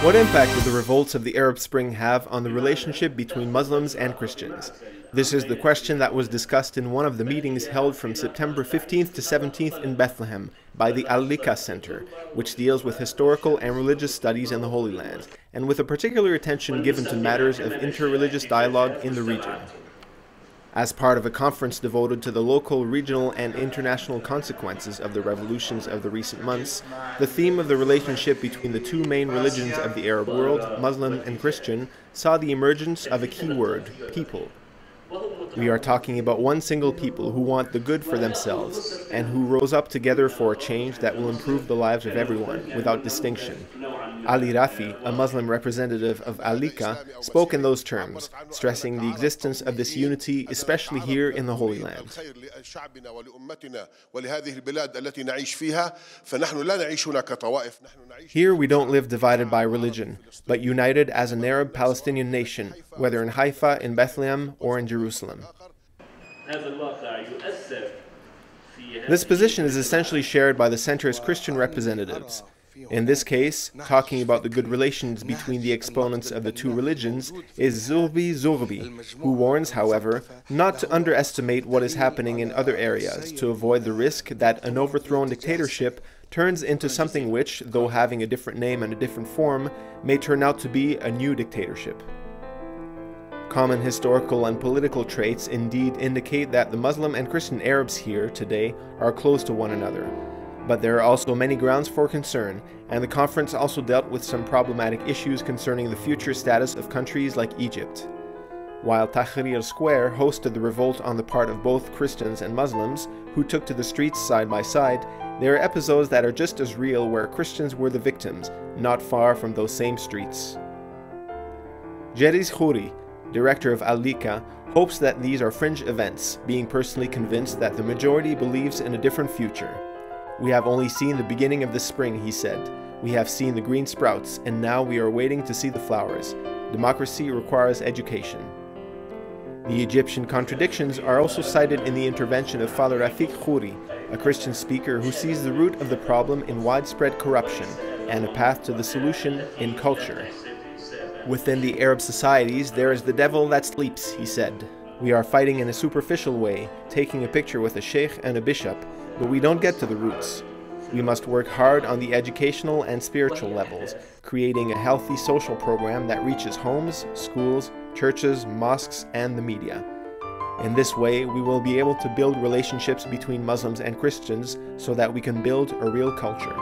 What impact did the revolts of the Arab Spring have on the relationship between Muslims and Christians? This is the question that was discussed in one of the meetings held from September 15th to 17th in Bethlehem by the Liqa Center, which deals with historical and religious studies in the Holy Land, and with a particular attention given to matters of inter-religious dialogue in the region. As part of a conference devoted to the local, regional, and international consequences of the revolutions of the recent months, the theme of the relationship between the two main religions of the Arab world, Muslim and Christian, saw the emergence of a key word: people. We are talking about one single people who want the good for themselves and who rose up together for a change that will improve the lives of everyone, without distinction. Ali Rafi, a Muslim representative of Liqa, spoke in those terms, stressing the existence of this unity, especially here in the Holy Land. Here we don't live divided by religion, but united as an Arab-Palestinian nation, whether in Haifa, in Bethlehem, or in Jerusalem. This position is essentially shared by the Center's Christian representatives. In this case, talking about the good relations between the exponents of the two religions is Zurbi, who warns, however, not to underestimate what is happening in other areas to avoid the risk that an overthrown dictatorship turns into something which, though having a different name and a different form, may turn out to be a new dictatorship. Common historical and political traits indeed indicate that the Muslim and Christian Arabs here today are close to one another. But there are also many grounds for concern, and the conference also dealt with some problematic issues concerning the future status of countries like Egypt. While Tahrir Square hosted the revolt on the part of both Christians and Muslims, who took to the streets side by side, there are episodes that are just as real where Christians were the victims, not far from those same streets. Jeriz Khouri, director of Liqa, hopes that these are fringe events, being personally convinced that the majority believes in a different future. "We have only seen the beginning of the spring," he said. "We have seen the green sprouts, and now we are waiting to see the flowers. Democracy requires education." The Egyptian contradictions are also cited in the intervention of Father Rafiq Khouri, a Christian speaker who sees the root of the problem in widespread corruption and a path to the solution in culture. "Within the Arab societies, there is the devil that sleeps," he said. "We are fighting in a superficial way, taking a picture with a sheikh and a bishop, but we don't get to the roots. We must work hard on the educational and spiritual levels, creating a healthy social program that reaches homes, schools, churches, mosques, and the media. In this way, we will be able to build relationships between Muslims and Christians so that we can build a real culture."